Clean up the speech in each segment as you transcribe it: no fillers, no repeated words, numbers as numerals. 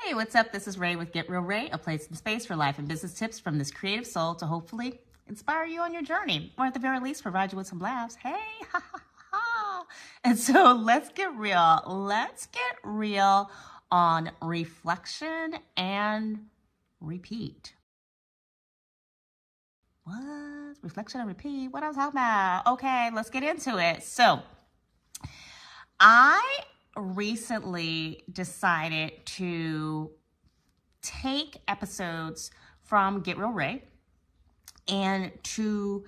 Hey, what's up? This is Rae with Get Real Rae, a place and space for life and business tips from this creative soul to hopefully inspire you on your journey, or at the very least, provide you with some laughs. Hey, ha, ha, ha. And so let's get real. Let's get real on reflection and repeat. What? Reflection and repeat? What I was talking about? Okay, let's get into it. So, I recently decided to take episodes from Get Real Rae and to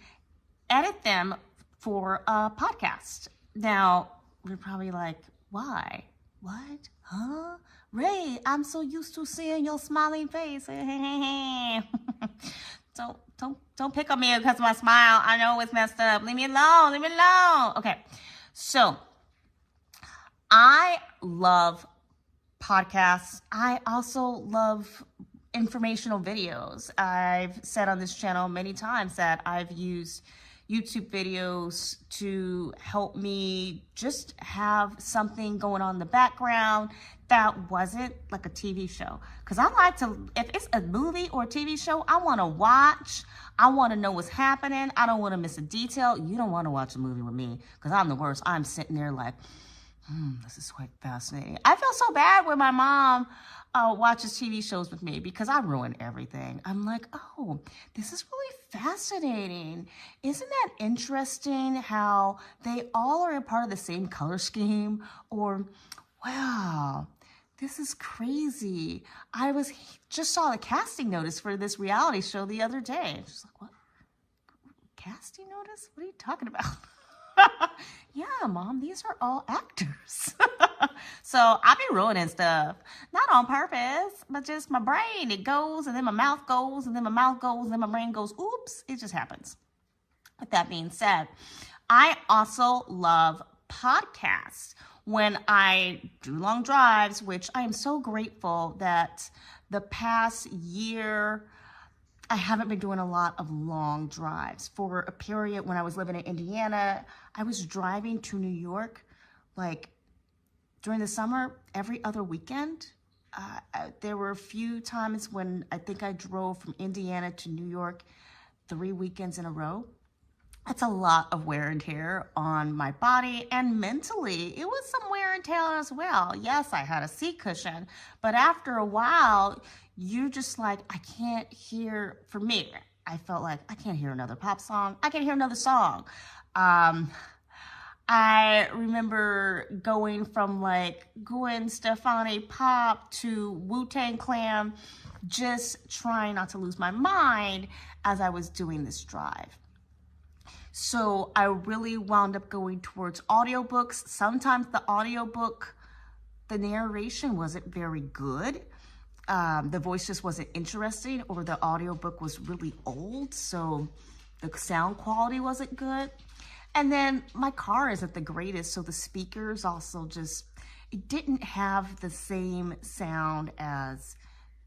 edit them for a podcast. Now, you're probably like, why? What? Huh? Rae, I'm so used to seeing your smiling face. Don't pick on me because of my smile. I know it's messed up. Leave me alone. Leave me alone. Okay. So, I love podcasts. I also love informational videos. I've said on this channel many times that I've used YouTube videos to help me just have something going on in the background that wasn't like a TV show. Because I like to, if it's a movie or a TV show, I want to watch. I want to know what's happening. I don't want to miss a detail. You don't want to watch a movie with me because I'm the worst. I'm sitting there like, this is quite fascinating. I feel so bad when my mom watches TV shows with me because I ruin everything. I'm like, oh, this is really fascinating. Isn't that interesting how they all are a part of the same color scheme? Or, wow, this is crazy. I just saw the casting notice for this reality show the other day. She's like, what? Casting notice? What are you talking about? Yeah, Mom, these are all actors. So I be ruining stuff. Not on purpose, but just my brain. It goes, and then my mouth goes, and then my mouth goes, and then my brain goes, oops, it just happens. With that being said, I also love podcasts. When I do long drives, which I am so grateful that the past year, I haven't been doing a lot of long drives. For a period when I was living in Indiana, I was driving to New York, like during the summer, every other weekend. There were a few times when I think I drove from Indiana to New York 3 weekends in a row. That's a lot of wear and tear on my body, and mentally, it was some wear and tear as well. Yes, I had a seat cushion, but after a while, you just like, I can't hear, for me, I felt like I can't hear another pop song. I can't hear another song. I remember going from like Gwen Stefani pop to Wu-Tang Clan, just trying not to lose my mind as I was doing this drive. So I really wound up going towards audiobooks. Sometimes the audiobook, the narration wasn't very good. The voice just wasn't interesting, or the audiobook was really old, so the sound quality wasn't good. And then my car isn't the greatest, so the speakers also just, it didn't have the same sound as,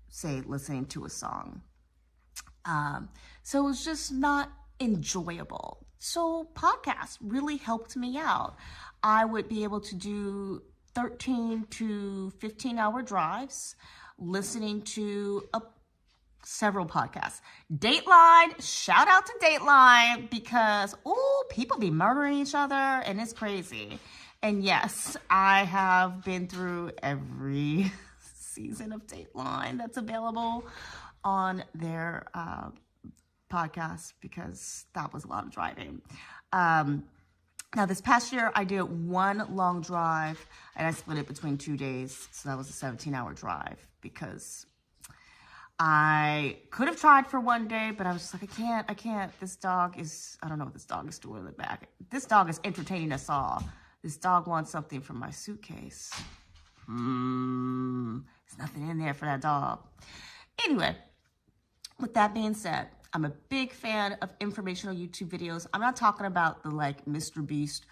say, listening to a song. So it was just not enjoyable. So podcasts really helped me out. I would be able to do 13 to 15-hour drives, listening to several podcasts. Dateline, shout out to Dateline, because, people be murdering each other, and it's crazy. And yes, I have been through every season of Dateline that's available on their podcast, because that was a lot of driving. Now, this past year, I did one long drive, and I split it between 2 days, so that was a 17-hour drive, because I could have tried for one day, but I was just like, I can't. This dog is, I don't know what this dog is doing in the back. This dog is entertaining us all. This dog wants something from my suitcase. There's nothing in there for that dog. Anyway, with that being said, I'm a big fan of informational YouTube videos. I'm not talking about the like Mr. Beast.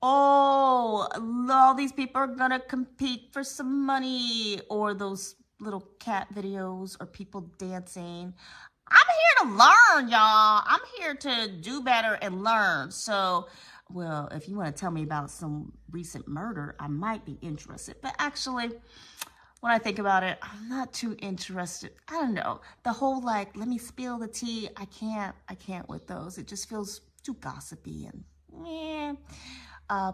Oh, all these people are gonna compete for some money, or those little cat videos, or people dancing. I'm here to learn, y'all. I'm here to do better and learn. So, well, if you want to tell me about some recent murder, I might be interested. But actually, when I think about it, I'm not too interested. I don't know. The whole like, let me spill the tea. I can't with those. It just feels too gossipy and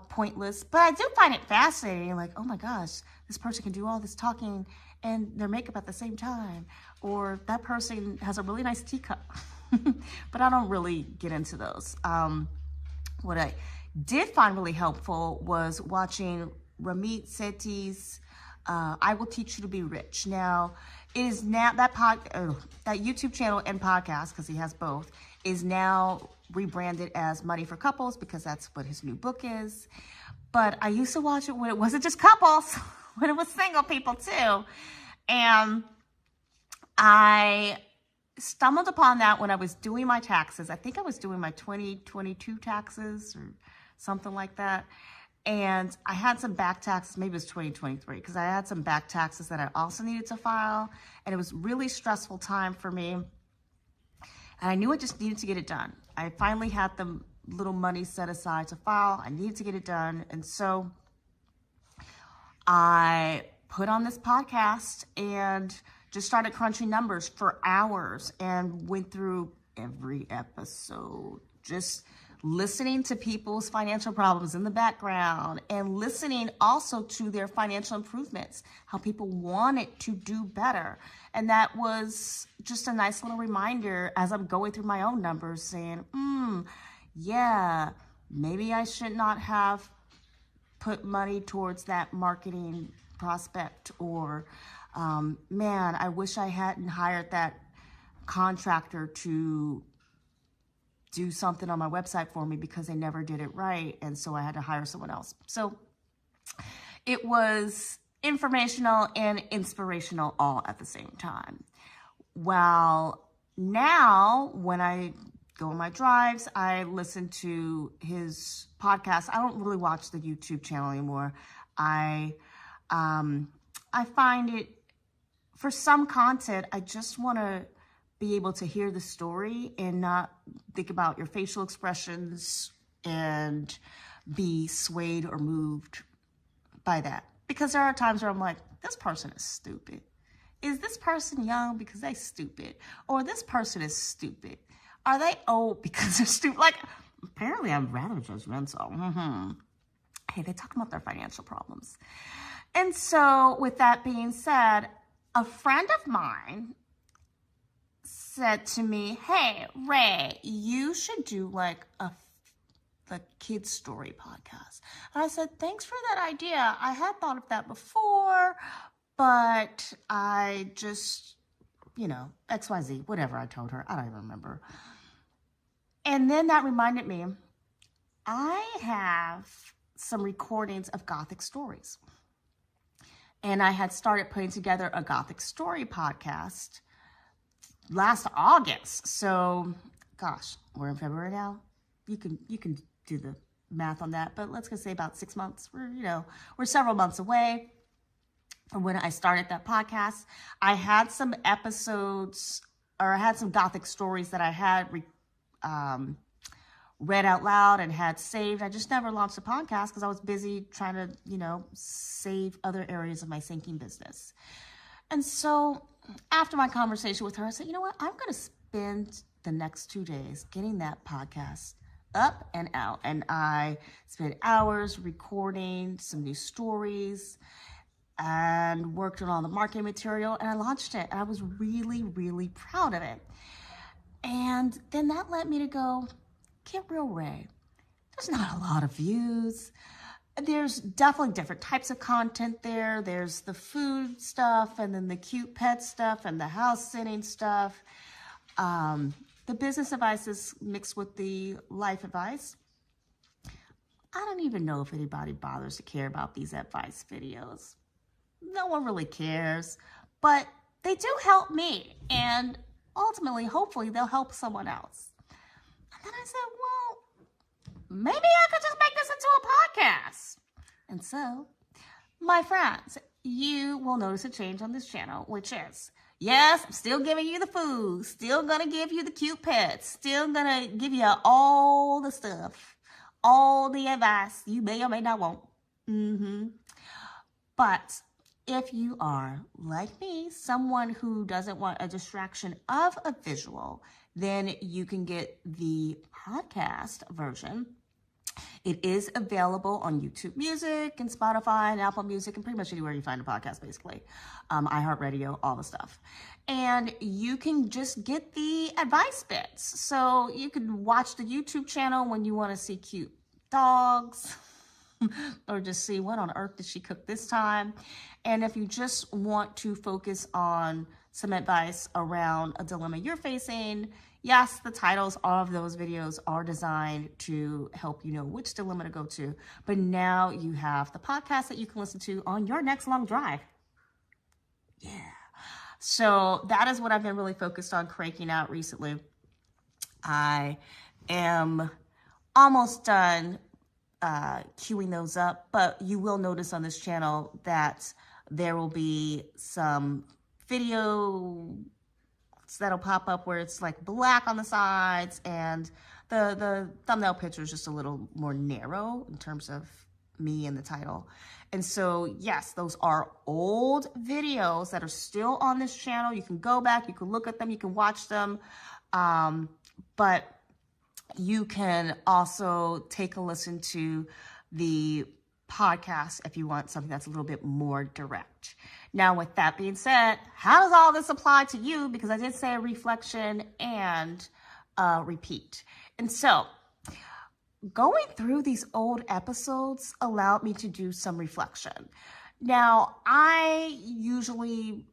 pointless. But I do find it fascinating. Like, oh my gosh, this person can do all this talking and their makeup at the same time. Or that person has a really nice teacup. But I don't really get into those. What I did find really helpful was watching Ramit Sethi's I Will Teach You to Be Rich. Now, it is now that YouTube channel and podcast, because he has both, is now rebranded as Money for Couples, because that's what his new book is. But I used to watch it when it wasn't just couples, when it was single people too. And I stumbled upon that when I was doing my taxes. I think I was doing my 2022 taxes or something like that. And I had some back taxes, maybe it was 2023, because I had some back taxes that I also needed to file. And it was really stressful time for me. And I knew I just needed to get it done. I finally had the little money set aside to file. I needed to get it done. And so I put on this podcast and just started crunching numbers for hours and went through every episode, just listening to people's financial problems in the background and listening also to their financial improvements, how people wanted to do better. And that was just a nice little reminder as I'm going through my own numbers saying, yeah, maybe I should not have put money towards that marketing prospect, or man, I wish I hadn't hired that contractor to do something on my website for me because they never did it right. And so I had to hire someone else. So it was informational and inspirational all at the same time. Well, now when I go on my drives, I listen to his podcast. I don't really watch the YouTube channel anymore. I find it, for some content, I just want to be able to hear the story and not think about your facial expressions and be swayed or moved by that. Because there are times where I'm like, this person is stupid. Is this person young because they're stupid? Or this person is stupid. Are they old because they're stupid? Like, apparently I'm rather judgmental. Hey, they talk about their financial problems. And so with that being said, a friend of mine said to me, hey, Ray, you should do like the kids story podcast. And I said, thanks for that idea. I had thought of that before, but I just, XYZ, whatever I told her. I don't even remember. And then that reminded me, I have some recordings of Gothic stories. And I had started putting together a Gothic story podcast last August. So, gosh, we're in February now. You can do the math on that, but let's just say about 6 months. We're several months away from when I started that podcast. I had some episodes, or I had some Gothic stories that I had read out loud and had saved. I just never launched a podcast because I was busy trying to, save other areas of my sinking business. And so after my conversation with her, I said, you know what? I'm going to spend the next 2 days getting that podcast up and out. And I spent hours recording some new stories and worked on all the marketing material, and I launched it. And I was really, really proud of it. And then that led me to go, Get Real Rae. There's not a lot of views. There's definitely different types of content there. There's the food stuff, and then the cute pet stuff, and the house sitting stuff. The business advice is mixed with the life advice. I don't even know if anybody bothers to care about these advice videos. No one really cares, but they do help me, and ultimately, hopefully, they'll help someone else. And then I said, well, maybe I could just make this into a podcast. And so, my friends, you will notice a change on this channel, which is, yes, I'm still giving you the food, still gonna give you the cute pets, still gonna give you all the stuff, all the advice you may or may not want. But if you are, like me, someone who doesn't want a distraction of a visual, then you can get the podcast version. It is available on YouTube Music and Spotify and Apple Music and pretty much anywhere you find a podcast, basically. iHeartRadio, all the stuff. And you can just get the advice bits. So you can watch the YouTube channel when you want to see cute dogs or just see what on earth did she cook this time. And if you just want to focus on some advice around a dilemma you're facing, yes, the titles of those videos are designed to help you know which dilemma to go to. But now you have the podcast that you can listen to on your next long drive. Yeah. So that is what I've been really focused on cranking out recently. I am almost done queuing those up, but you will notice on this channel that there will be some video that'll pop up where it's like black on the sides and the thumbnail picture is just a little more narrow in terms of me and the title. And so, yes, those are old videos that are still on this channel. You can go back, you can look at them, you can watch them. But you can also take a listen to the podcast if you want something that's a little bit more direct. Now, with that being said, how does all this apply to you? Because I did say reflection and repeat. And so going through these old episodes allowed me to do some reflection. Now, I usually,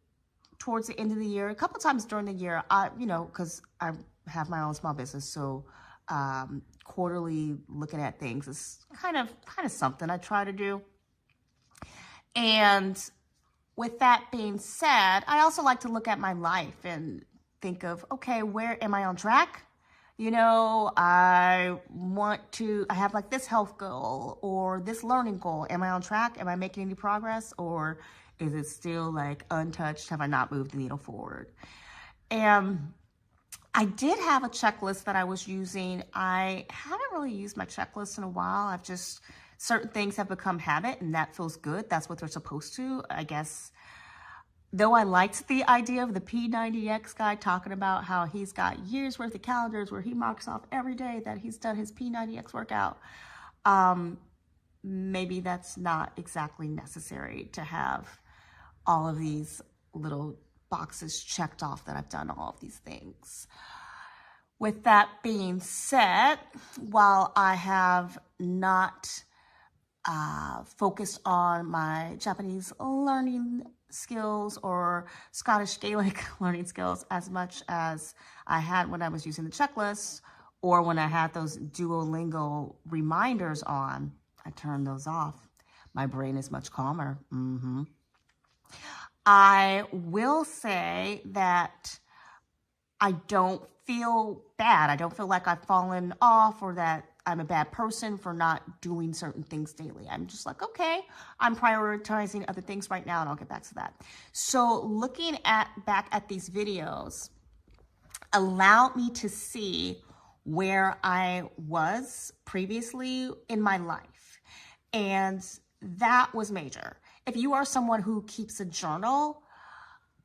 towards the end of the year, a couple times during the year, because I have my own small business, so quarterly looking at things is kind of something I try to do. And with that being said, I also like to look at my life and think of, okay, where am I on track? I have like this health goal or this learning goal. Am I on track? Am I making any progress? Or is it still like untouched? Have I not moved the needle forward? And I did have a checklist that I was using. I haven't really used my checklist in a while. Certain things have become habit and that feels good. That's what they're supposed to, I guess. Though I liked the idea of the P90X guy talking about how he's got years worth of calendars where he marks off every day that he's done his P90X workout. Maybe that's not exactly necessary to have all of these little boxes checked off that I've done all of these things. With that being said, while I have not focused on my Japanese learning skills or Scottish Gaelic learning skills as much as I had when I was using the checklist or when I had those Duolingo reminders on, I turned those off. My brain is much calmer. I will say that I don't feel bad. I don't feel like I've fallen off or that I'm a bad person for not doing certain things daily. I'm just like, okay, I'm prioritizing other things right now and I'll get back to that. So looking back at these videos allowed me to see where I was previously in my life. And that was major. If you are someone who keeps a journal,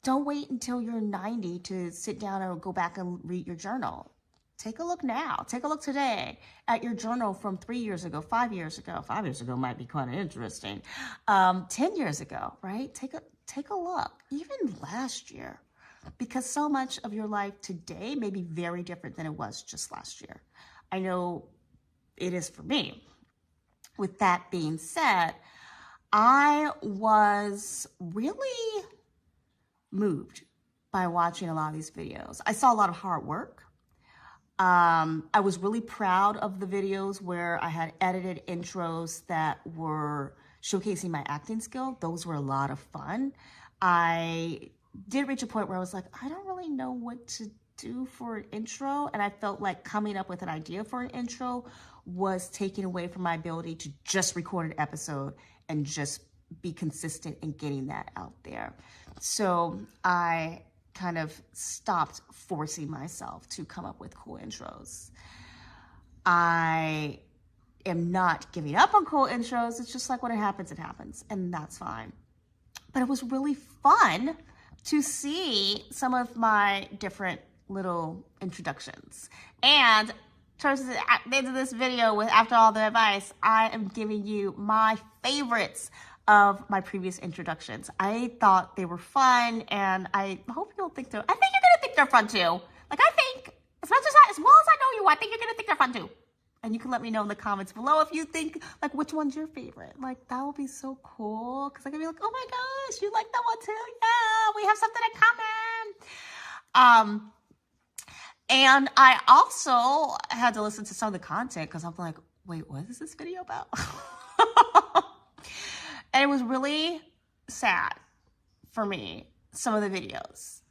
don't wait until you're 90 to sit down and go back and read your journal. Take a look now. Take a look today at your journal from 3 years ago, 5 years ago. 5 years ago might be kind of interesting. 10 years ago, right? Take a look, even last year, because so much of your life today may be very different than it was just last year. I know it is for me. With that being said, I was really moved by watching a lot of these videos. I saw a lot of hard work. I was really proud of the videos where I had edited intros that were showcasing my acting skill. Those were a lot of fun. I did reach a point where I was like, I don't really know what to do for an intro. And I felt like coming up with an idea for an intro was taken away from my ability to just record an episode and just be consistent in getting that out there. So I kind of stopped forcing myself to come up with cool intros. I am not giving up on cool intros. It's just like when it happens, and that's fine. But it was really fun to see some of my different little introductions. And towards the end of this video, with after all the advice, I am giving you my favorites of my previous introductions. I thought they were fun, and I hope you'll think I think you're gonna think they're fun too. Like, I think, as well as I know you, I think you're gonna think they're fun too. And you can let me know in the comments below if you think, like, which one's your favorite. Like, that would be so cool. Because I can be like, oh my gosh, you like that one too? Yeah, we have something in common. And I also had to listen to some of the content because I'm like, wait, what is this video about? And it was really sad for me, some of the videos.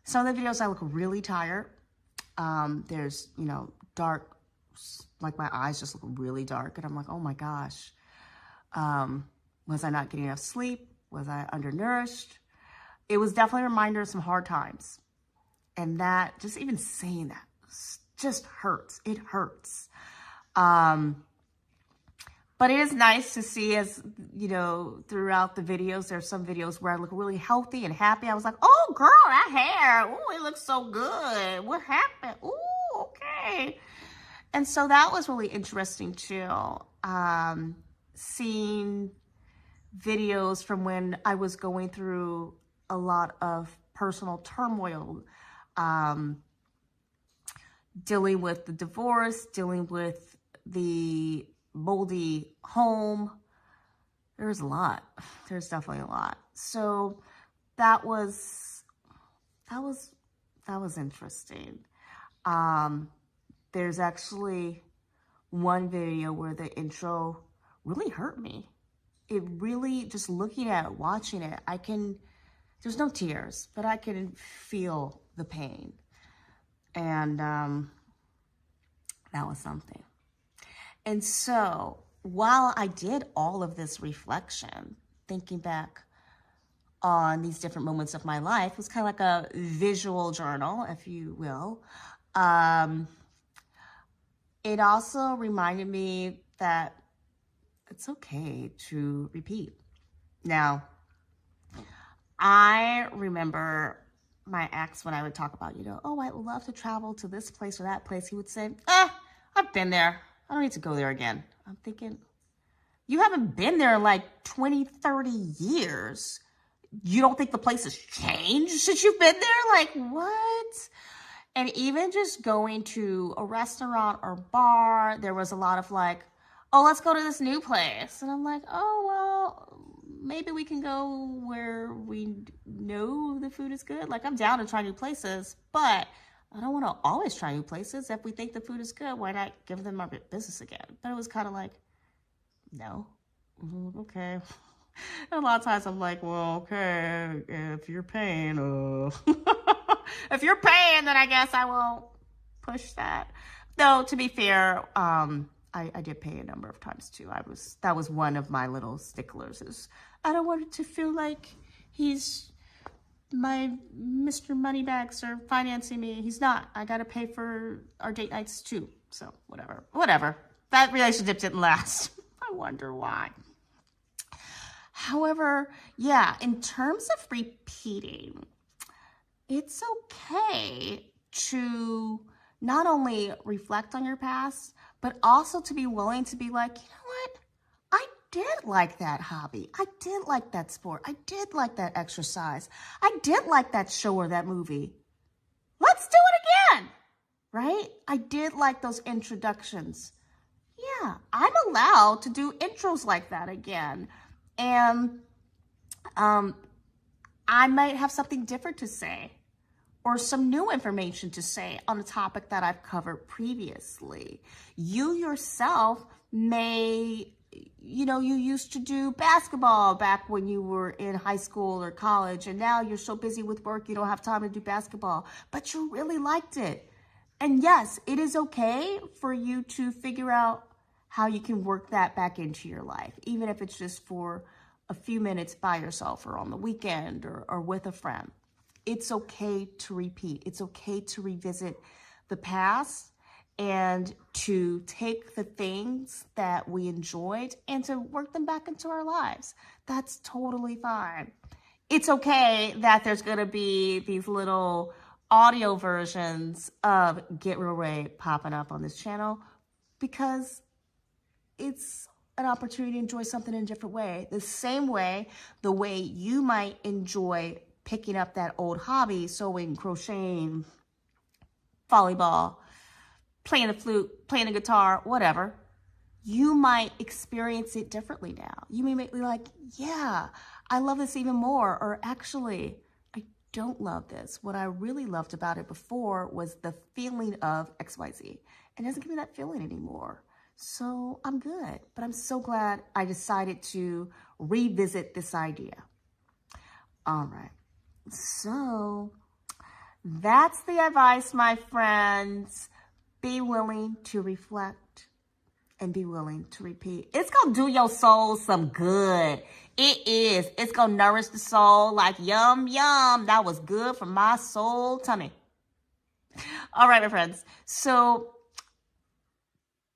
Some of the videos I look really tired. There's, dark, like my eyes just look really dark. And I'm like, oh my gosh. Was I not getting enough sleep? Was I undernourished? It was definitely a reminder of some hard times. And that, just even saying that, just hurts. It hurts. But it is nice to see, as, throughout the videos, there's some videos where I look really healthy and happy. I was like, oh, girl, that hair. Ooh, it looks so good. What happened? Ooh, okay. And so that was really interesting, too. Seeing videos from when I was going through a lot of personal turmoil, dealing with the divorce, dealing with the moldy home. There's a lot. There's definitely a lot. So that was interesting. There's actually one video where the intro really hurt me. It really, just looking at it, watching it, there's no tears, but I can feel the pain. And that was something. And so while I did all of this reflection, thinking back on these different moments of my life, it was kind of like a visual journal, if you will. It also reminded me that it's okay to repeat. Now, I remember my ex, when I would talk about, oh, I'd love to travel to this place or that place, he would say, I've been there. I don't need to go there again. I'm thinking, you haven't been there in like 20, 30 years. You don't think the place has changed since you've been there? Like, what? And even just going to a restaurant or bar, there was a lot of like, oh, let's go to this new place. And I'm like, oh, well, maybe we can go where we know the food is good. Like, I'm down to try new places, but I don't want to always try new places. If we think the food is good, why not give them our business again? But it was kind of like, no, okay. And a lot of times I'm like, well, okay, if you're paying, if you're paying, then I guess I won't push that. Though, to be fair, I did pay a number of times too. That was one of my little sticklers, is I don't want it to feel like he's my Mr. Moneybags or financing me. He's not. I gotta pay for our date nights too. So whatever. That relationship didn't last. I wonder why. However, yeah, in terms of repeating, it's okay to not only reflect on your past, but also to be willing to be like, you know what? I did like that hobby. I did like that sport. I did like that exercise. I did like that show or that movie. Let's do it again, right? I did like those introductions. Yeah, I'm allowed to do intros like that again. And I might have something different to say, or some new information to say on a topic that I've covered previously. You yourself may, you used to do basketball back when you were in high school or college, and now you're so busy with work you don't have time to do basketball, but you really liked it. And yes, it is okay for you to figure out how you can work that back into your life, even if it's just for a few minutes by yourself or on the weekend or with a friend. It's okay to repeat. It's okay to revisit the past and to take the things that we enjoyed and to work them back into our lives. That's totally fine. it's okay that there's going to be these little audio versions of Get Real Rae popping up on this channel because it's an opportunity to enjoy something in a different way. The same way, the way you might enjoy picking up that old hobby, sewing, crocheting, volleyball, playing the flute, playing the guitar, whatever. You might experience it differently now. You may be like, yeah, I love this even more. Or actually, I don't love this. What I really loved about it before was the feeling of XYZ. It doesn't give me that feeling anymore. So I'm good. But I'm so glad I decided to revisit this idea. All right. So that's the advice, my friends. Be willing to reflect and be willing to repeat. It's going to do your soul some good. It is. It's going to nourish the soul like yum, yum. That was good for my soul tummy. All right, my friends. So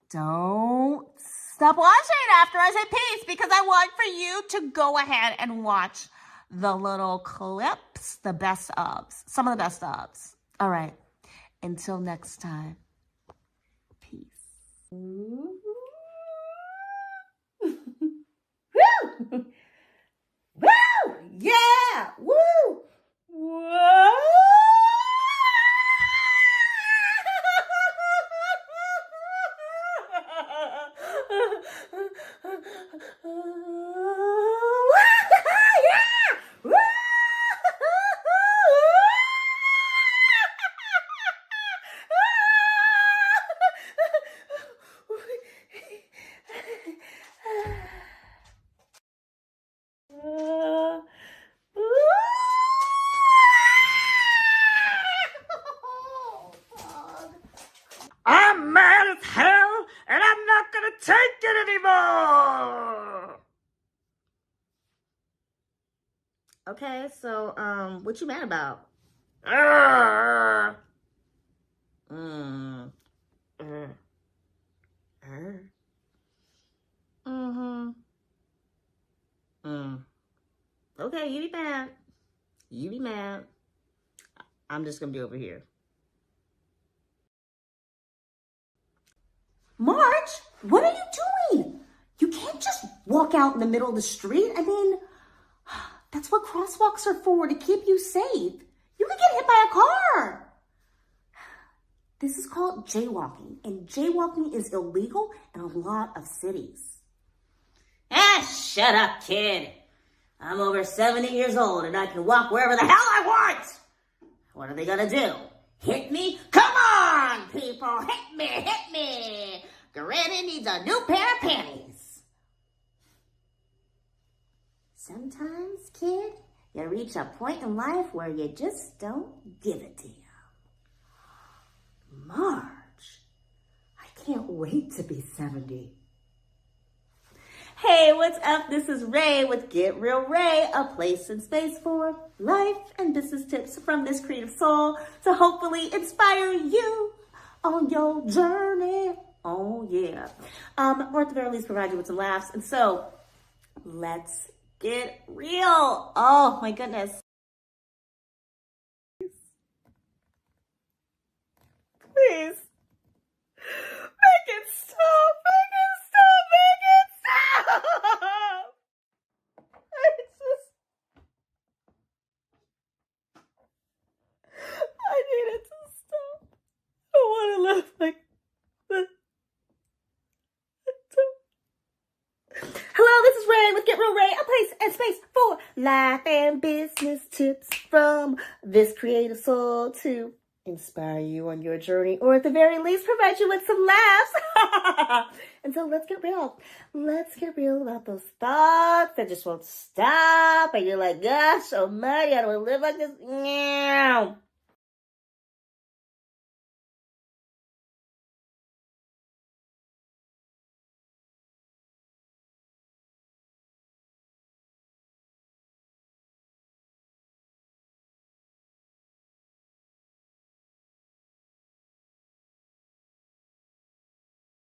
don't stop watching after I say peace because I want for you to go ahead and watch the little clips, the best ofs, some of the best ofs. All right. Until next time. Peace. Woo! Woo! Yeah! Woo! Whoa! I'm mad as hell, and I'm not gonna take it anymore. Okay, so what you mad about? Okay, you be mad. You be mad. I'm just gonna be over here. Marge, what are you doing? You can't just walk out in the middle of the street. I mean, that's what crosswalks are for, to keep you safe. You could get hit by a car. This is called jaywalking, and jaywalking is illegal in a lot of cities. Shut up, kid. I'm over 70 years old, and I can walk wherever the hell I want. What are they gonna do? Hit me? Come on, people, hit me, hit me. Granny needs a new pair of panties. Sometimes, kid, you reach a point in life where you just don't give a damn. Marge, I can't wait to be 70. Hey, what's up? This is Rae with Get Real Rae, a place and space for life and business tips from this creative soul to hopefully inspire you on your journey. Oh, yeah. Or at the very least, provide you with some laughs. And so, let's get real. Oh, my goodness. Please. Make it stop. Make it stop. Make it stop. I need it to stop. I don't want to live like this. Hello, this is Rae with Get Real Rae, a place and space for life and business tips from this creative soul to inspire you on your journey, or at the very least, provide you with some laughs. And so let's get real. Let's get real about those thoughts that just won't stop. And you're like, gosh almighty, I don't want to live like this.